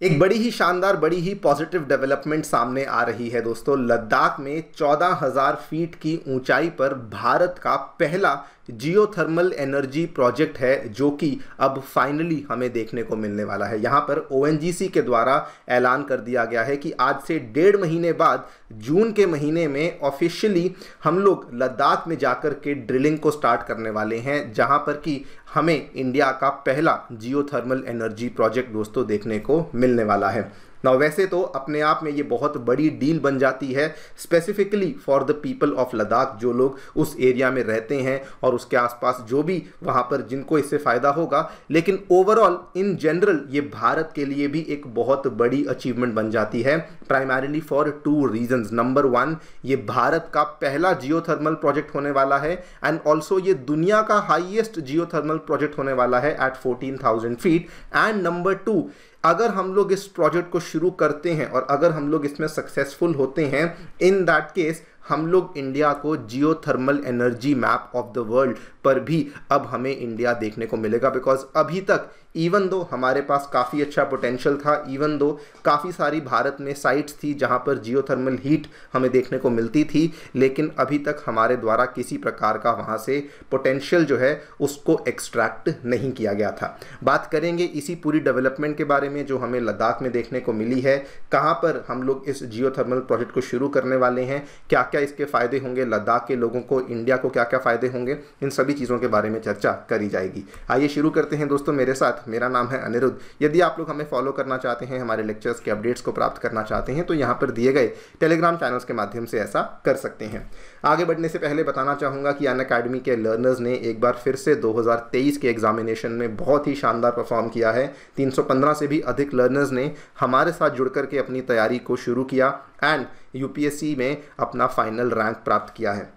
एक बड़ी ही शानदार, बड़ी ही पॉजिटिव डेवलपमेंट सामने आ रही है दोस्तों। लद्दाख में 14,000 फीट की ऊंचाई पर भारत का पहला जियोथर्मल एनर्जी प्रोजेक्ट है, जो कि अब फाइनली हमें देखने को मिलने वाला है। यहाँ पर ओएनजीसी के द्वारा ऐलान कर दिया गया है कि आज से 1.5 महीने बाद जून के महीने में ऑफिशियली हम लोग लद्दाख में जाकर के ड्रिलिंग को स्टार्ट करने वाले हैं, जहाँ पर कि हमें इंडिया का पहला जियोथर्मल एनर्जी प्रोजेक्ट दोस्तों देखने को मिलने वाला है। ना वैसे तो अपने आप में ये बहुत बड़ी डील बन जाती है, specifically for the people of Ladakh, जो लोग उस एरिया में रहते हैं और उसके आसपास जो भी वहाँ पर जिनको इससे फ़ायदा होगा। लेकिन ओवरऑल इन जनरल ये भारत के लिए भी एक बहुत बड़ी अचीवमेंट बन जाती है, प्राइमरीली फॉर 2 रीजंस। नंबर 1, ये भारत का पहला जियोथर्मल प्रोजेक्ट होने वाला है, एंड ऑल्सो ये दुनिया का हाईएस्ट जियोथर्मल प्रोजेक्ट होने वाला है एट 14,000 फीट। एंड नंबर 2, अगर हम लोग इस प्रोजेक्ट को शुरू करते हैं और अगर हम लोग इसमें सक्सेसफुल होते हैं, इन दैट केस हम लोग इंडिया को geothermal energy map of the world पर भी अब हमें इंडिया देखने को मिलेगा। बिकॉज अभी तक इवन दो हमारे पास काफ़ी अच्छा पोटेंशियल था, इवन दो काफ़ी सारी भारत में साइट्स थी जहां पर जियोथर्मल हीट हमें देखने को मिलती थी, लेकिन अभी तक हमारे द्वारा किसी प्रकार का वहां से पोटेंशियल जो है उसको एक्सट्रैक्ट नहीं किया गया था। बात करेंगे इसी पूरी डेवलपमेंट के बारे में जो हमें लद्दाख में देखने को मिली है, कहाँ पर हम लोग इस जियोथर्मल प्रोजेक्ट को शुरू करने वाले हैं, क्या क्या इसके फ़ायदे होंगे लद्दाख के लोगों को, इंडिया को क्या क्या फ़ायदे होंगे, इन सभी चीज़ों के बारे में चर्चा करी जाएगी। आइए शुरू करते हैं दोस्तों मेरे साथ। मेरा नाम है अनिरुद्ध। यदि आप लोग हमें फॉलो करना चाहते हैं, हमारे लेक्चर्स के अपडेट्स को प्राप्त करना चाहते हैं, तो यहाँ पर दिए गए टेलीग्राम चैनल्स के माध्यम से ऐसा कर सकते हैं। आगे बढ़ने से पहले बताना चाहूँगा कि अनअकैडमी के लर्नर्स ने एक बार फिर से 2023 के एग्जामिनेशन में बहुत ही शानदार परफॉर्म किया है। 315 से भी अधिक लर्नर्स ने हमारे साथ जुड़ करके अपनी तैयारी को शुरू किया एंड यूपीएससी में अपना फाइनल रैंक प्राप्त किया है।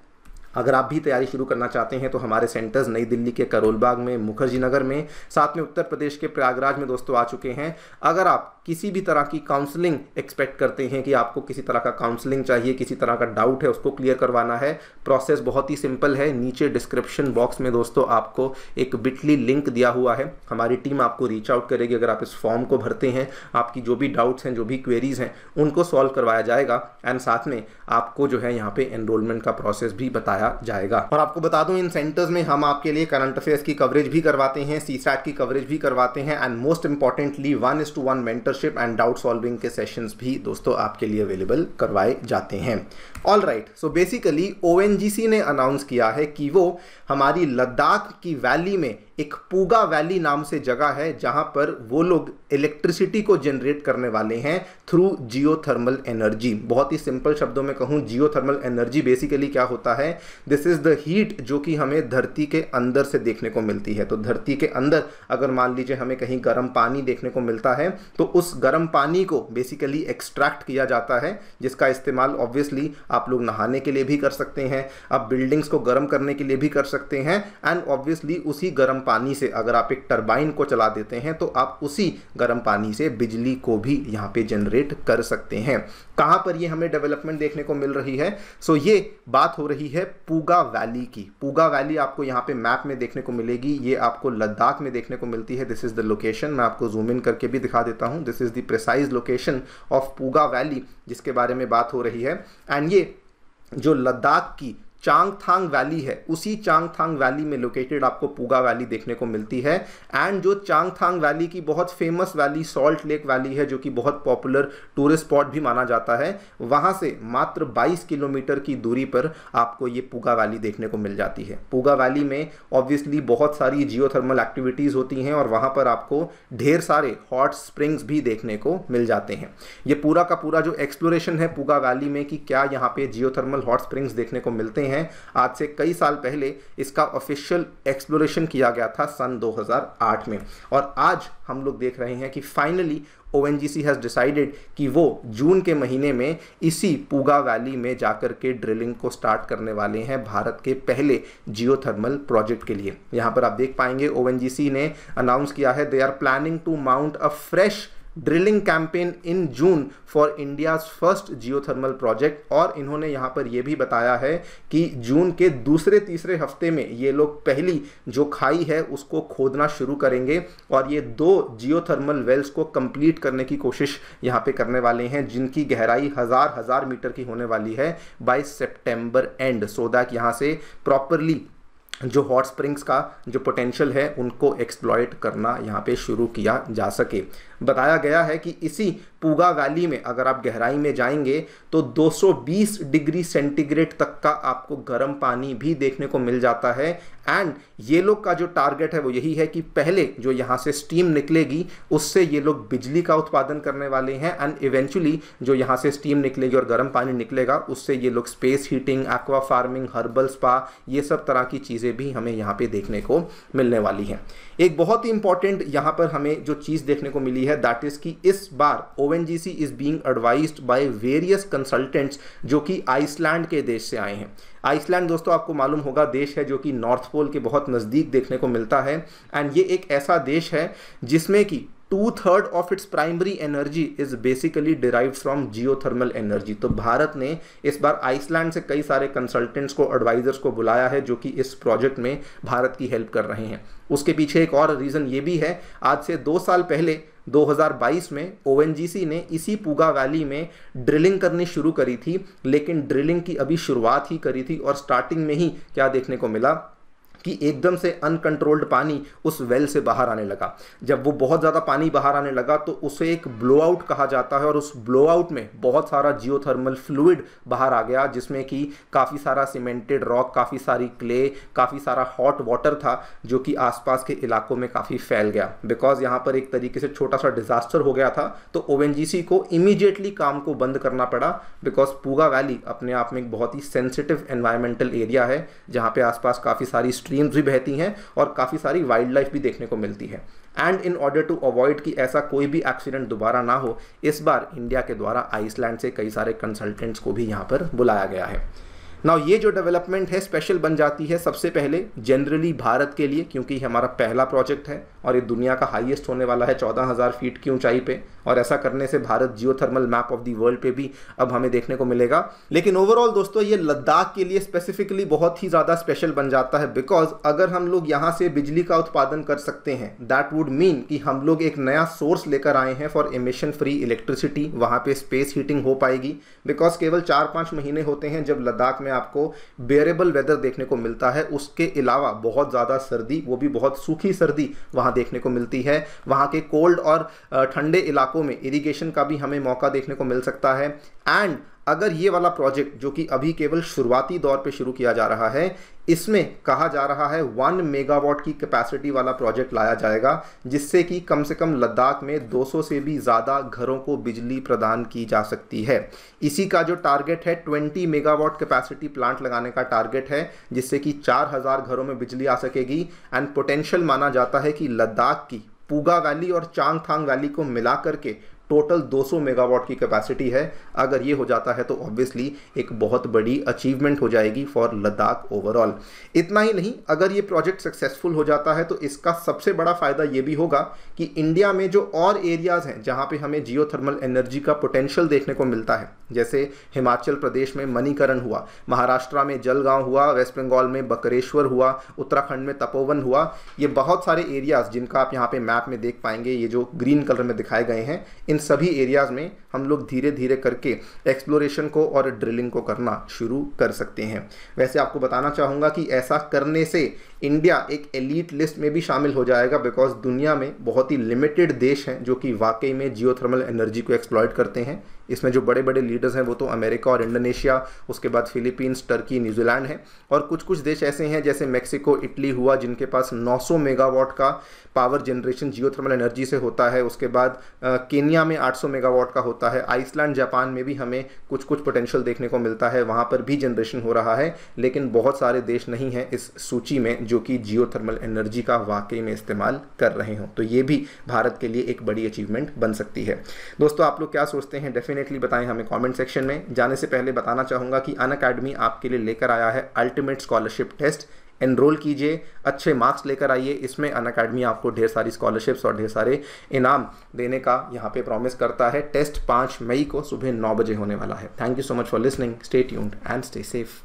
अगर आप भी तैयारी शुरू करना चाहते हैं तो हमारे सेंटर्स नई दिल्ली के करोल बाग में, मुखर्जी नगर में, साथ में उत्तर प्रदेश के प्रयागराज में दोस्तों आ चुके हैं। अगर आप किसी भी तरह की काउंसलिंग एक्सपेक्ट करते हैं कि आपको किसी तरह का काउंसलिंग चाहिए, किसी तरह का डाउट है उसको क्लियर करवाना है, प्रोसेस बहुत ही सिंपल है। नीचे डिस्क्रिप्शन बॉक्स में दोस्तों आपको एक बिटली लिंक दिया हुआ है, हमारी टीम आपको रीच आउट करेगी। अगर आप इस फॉर्म को भरते हैं, आपकी जो भी डाउट्स हैं, जो भी क्वेरीज हैं, उनको सॉल्व करवाया जाएगा एंड साथ में आपको जो है यहाँ पे एनरोलमेंट का प्रोसेस भी बताया जाएगा। और आपको बता दूं, इन सेंटर्स में हम आपके लिए करंट अफेयर्स की कवरेज भी करवाते हैं, सीसैट की कवरेज भी करवाते हैं, and most importantly 1:1 mentorship and doubt solving के सेशंस भी दोस्तों आपके लिए अवेलेबल करवाए जाते हैं। All right, so basically ONGC ने अनाउंस किया है कि वो हमारी लद्दाख की वैली में एक पूगा वैली नाम से जगह है, जहां पर वो लोग इलेक्ट्रिसिटी को जनरेट करने वाले हैं थ्रू जियोथर्मल एनर्जी। बहुत ही सिंपल शब्दों में कहूं, जियोथर्मल एनर्जी बेसिकली क्या होता है? दिस इज द हीट जो कि हमें धरती के अंदर से देखने को मिलती है। तो धरती के अंदर अगर मान लीजिए हमें कहीं गर्म पानी देखने को मिलता है, तो उस गर्म पानी को बेसिकली एक्सट्रैक्ट किया जाता है, जिसका इस्तेमाल ऑब्वियसली आप लोग नहाने के लिए भी कर सकते हैं, आप बिल्डिंग्स को गर्म करने के लिए भी कर सकते हैं, एंड ऑब्वियसली उसी गर्म पानी से अगर आप एक टरबाइन को चला देते हैं तो आप उसी गर्म पानी से बिजली को भी यहाँ पे जनरेट कर सकते हैं। कहाँ पर ये हमें डेवलपमेंट देखने को मिल रही है? सो ये बात हो रही है पूगा वैली की। पूगा वैली आपको यहाँ पे मैप में देखने को मिलेगी, ये आपको लद्दाख में देखने को मिलती है। दिस इज द लोकेशन, मैं आपको जूम इन करके भी दिखा देता हूँ। This is the precise location of Puga valley जिसके बारे में बात हो रही है। एंड ये जो लद्दाख की चांगथांग वैली है, उसी चांगथांग वैली में लोकेटेड आपको पूगा वैली देखने को मिलती है। एंड जो चांगथांग वैली की बहुत famous valley salt lake valley है, जो कि बहुत पॉपुलर टूरिस्ट स्पॉट भी माना जाता है, वहां से मात्र 22 किलोमीटर की दूरी पर आपको ये पूगा वैली देखने को मिल जाती है। पूगा वैली में ऑब्वियसली बहुत सारी जियोथर्मल एक्टिविटीज होती हैं और वहां पर आपको ढेर सारे हॉट स्प्रिंग्स भी देखने को मिल जाते हैं। ये पूरा का पूरा जो एक्सप्लोरेशन है पूगा वैली में कि क्या यहाँ पे जियोथर्मल हॉट स्प्रिंग्स देखने को मिलते हैं, आज से कई साल पहले इसका ऑफिशियल एक्सप्लोरेशन किया गया था सन 2008 में। और आज हम लोग देख रहे हैं कि फाइनली ओएनजीसी हैज डिसाइडेड कि वो जून के महीने में इसी पूगा वैली में जाकर के ड्रिलिंग को स्टार्ट करने वाले हैं भारत के पहले जियोथर्मल प्रोजेक्ट के लिए। यहां पर आप देख पाएंगे ओएनजीसी ने अनाउंस किया है, they are planning to mount a fresh drilling campaign in June for India's first geothermal project. और इन्होंने यहाँ पर यह भी बताया है कि जून के दूसरे तीसरे हफ्ते में ये लोग पहली जो खाई है उसको खोदना शुरू करेंगे और ये 2 जियोथर्मल वेल्स को कंप्लीट करने की कोशिश यहाँ पे करने वाले हैं, जिनकी गहराई हजार मीटर की होने वाली है by September end, so that यहाँ से प्रॉपरली जो हॉट स्प्रिंग्स का जो पोटेंशियल है उनको एक्सप्लॉइट करना यहाँ पे शुरू किया जा सके। बताया गया है कि इसी पूगा वैली में अगर आप गहराई में जाएंगे तो 220 डिग्री सेंटीग्रेड तक का आपको गर्म पानी भी देखने को मिल जाता है। एंड ये लोग का जो टारगेट है वो यही है कि पहले जो यहाँ से स्टीम निकलेगी उससे ये लोग बिजली का उत्पादन करने वाले हैं, एंड इवेंचुअली जो यहाँ से स्टीम निकलेगी और गर्म पानी निकलेगा उससे ये लोग space heating, aqua farming, herbal spa, ये सब तरह की चीज़ें भी हमें यहाँ पे देखने को मिलने वाली हैं। एक बहुत ही इंपॉर्टेंट यहाँ पर हमें जो चीज़ देखने को मिली है दैट इज कि इस बार ONGC is being advised by various consultants जो कि आइसलैंड के देश से आए हैं। आइसलैंड दोस्तों आपको मालूम होगा देश है जो कि नॉर्थ पोल के बहुत नज़दीक देखने को मिलता है, एंड ये एक ऐसा देश है जिसमें कि 2/3 of its primary energy is basically derived from geothermal energy. तो भारत ने इस बार आइसलैंड से कई सारे कंसल्टेंट्स को, एडवाइजर्स को बुलाया है जो कि इस प्रोजेक्ट में भारत की हेल्प कर रहे हैं। उसके पीछे एक और रीज़न ये भी है, आज से 2 साल पहले 2022 में ONGC ने इसी पूगा वैली में ड्रिलिंग करनी शुरू करी थी, लेकिन ड्रिलिंग की अभी शुरुआत ही करी थी और स्टार्टिंग में ही क्या देखने को मिला कि एकदम से अनकंट्रोल्ड पानी उस वेल से बाहर आने लगा। जब वो बहुत ज़्यादा पानी बाहर आने लगा तो उसे एक ब्लोआउट कहा जाता है, और उस ब्लोआउट में बहुत सारा जियोथर्मल फ्लूइड बाहर आ गया जिसमें कि काफ़ी सारा सीमेंटेड रॉक, काफ़ी सारी क्ले, काफ़ी सारा हॉट वाटर था जो कि आसपास के इलाकों में काफ़ी फैल गया। बिकॉज यहाँ पर एक तरीके से छोटा सा डिजास्टर हो गया था तो ONGC को इमीडिएटली काम को बंद करना पड़ा, बिकॉज पूगा वैली अपने आप में एक बहुत ही सेंसिटिव एनवायरमेंटल एरिया है जहाँ पे आसपास काफ़ी सारी स्ट्रीम्स भी बहती हैं और काफ़ी सारी वाइल्ड लाइफ भी देखने को मिलती है। And in order to avoid कि ऐसा कोई भी एक्सीडेंट दोबारा ना हो, इस बार इंडिया के द्वारा आइसलैंड से कई सारे कंसल्टेंट्स को भी यहाँ पर बुलाया गया है। नाउ ये जो डेवलपमेंट है स्पेशल बन जाती है सबसे पहले जनरली भारत के लिए, क्योंकि हमारा पहला प्रोजेक्ट है और ये दुनिया का हाईएस्ट होने वाला है 14,000 फीट की ऊंचाई पे, और ऐसा करने से Bharat geothermal map of the world पे भी अब हमें देखने को मिलेगा। लेकिन ओवरऑल दोस्तों ये लद्दाख के लिए स्पेसिफिकली बहुत ही ज़्यादा स्पेशल बन जाता है, बिकॉज अगर हम लोग यहाँ से बिजली का उत्पादन कर सकते हैं दैट वुड मीन कि हम लोग एक नया सोर्स लेकर आए हैं फॉर एमिशन फ्री इलेक्ट्रिसिटी। वहाँ पे स्पेस हीटिंग हो पाएगी, बिकॉज केवल 4-5 महीने होते हैं जब लद्दाख में आपको बेरेबल वेदर देखने को मिलता है, उसके अलावा बहुत ज़्यादा सर्दी, वो भी बहुत सूखी सर्दी वहाँ देखने को मिलती है। वहाँ के कोल्ड और ठंडे इलाकों में इरिगेशन का भी हमें मौका देखने को मिल सकता है। एंड अगर ये वाला प्रोजेक्ट जो कि अभी केवल शुरुआती दौर पे शुरू किया जा रहा है, इसमें कहा जा रहा है 1 मेगावाट की कैपेसिटी वाला प्रोजेक्ट लाया जाएगा, जिससे कि कम से कम लद्दाख में 200 से भी ज़्यादा घरों को बिजली प्रदान की जा सकती है। इसी का जो टारगेट है 20 मेगावाट कैपेसिटी प्लांट लगाने का टारगेट है, जिससे कि 4,000 घरों में बिजली आ सकेगी। एंड पोटेंशियल माना जाता है कि लद्दाख की पूगा वैली और चांगथांग वैली को मिला करके टोटल 200 मेगावाट की कैपेसिटी है। अगर ये हो जाता है तो ऑब्वियसली एक बहुत बड़ी अचीवमेंट हो जाएगी फॉर लद्दाख ओवरऑल। इतना ही नहीं, अगर ये प्रोजेक्ट सक्सेसफुल हो जाता है तो इसका सबसे बड़ा फ़ायदा ये भी होगा कि इंडिया में जो और एरियाज़ हैं जहाँ पे हमें जियोथर्मल एनर्जी का पोटेंशियल देखने को मिलता है, जैसे हिमाचल प्रदेश में मणिकरण हुआ, महाराष्ट्र में जलगांव हुआ, वेस्ट बंगाल में बकरेश्वर हुआ, उत्तराखंड में तपोवन हुआ, ये बहुत सारे एरियाज़ जिनका आप यहाँ पे मैप में देख पाएंगे, ये जो ग्रीन कलर में दिखाए गए हैं, इन सभी एरियाज़ में हम लोग धीरे धीरे करके एक्सप्लोरेशन को और ड्रिलिंग को करना शुरू कर सकते हैं। वैसे आपको बताना चाहूँगा कि ऐसा करने से इंडिया एक एलीट लिस्ट में भी शामिल हो जाएगा, बिकॉज दुनिया में बहुत ही लिमिटेड देश हैं जो कि वाकई में जियोथर्मल एनर्जी को एक्सप्लॉइट करते हैं। इसमें जो बड़े बड़े लीडर्स हैं वो तो अमेरिका और इंडोनेशिया, उसके बाद फिलीपींस, टर्की, न्यूजीलैंड है, और कुछ कुछ देश ऐसे हैं जैसे मेक्सिको, इटली हुआ, जिनके पास 900 मेगावाट का पावर जनरेशन जियोथर्मल एनर्जी से होता है। उसके बाद केन्या में 800 मेगावाट का होता है। आइसलैंड, जापान में भी हमें कुछ कुछ पोटेंशियल देखने को मिलता है, वहाँ पर भी जनरेशन हो रहा है। लेकिन बहुत सारे देश नहीं हैं इस सूची में जो कि जियोथर्मल एनर्जी का वाकई में इस्तेमाल कर रहे हों, तो ये भी भारत के लिए एक बड़ी अचीवमेंट बन सकती है। दोस्तों आप लोग क्या सोचते हैं डेफिनेटली बताएं हमें कमेंट सेक्शन में। जाने से पहले बताना चाहूँगा कि अनअकैडमी आपके लिए लेकर आया है अल्टीमेट स्कॉलरशिप टेस्ट। एनरोल कीजिए, अच्छे मार्क्स लेकर आइए। इसमें अनअकैडमी आपको ढेर सारी स्कॉलरशिप्स और ढेर सारे इनाम देने का यहाँ पे प्रॉमिस करता है। टेस्ट 5 मई को सुबह 9 बजे होने वाला है। Thank you so much for listening, stay tuned and stay safe.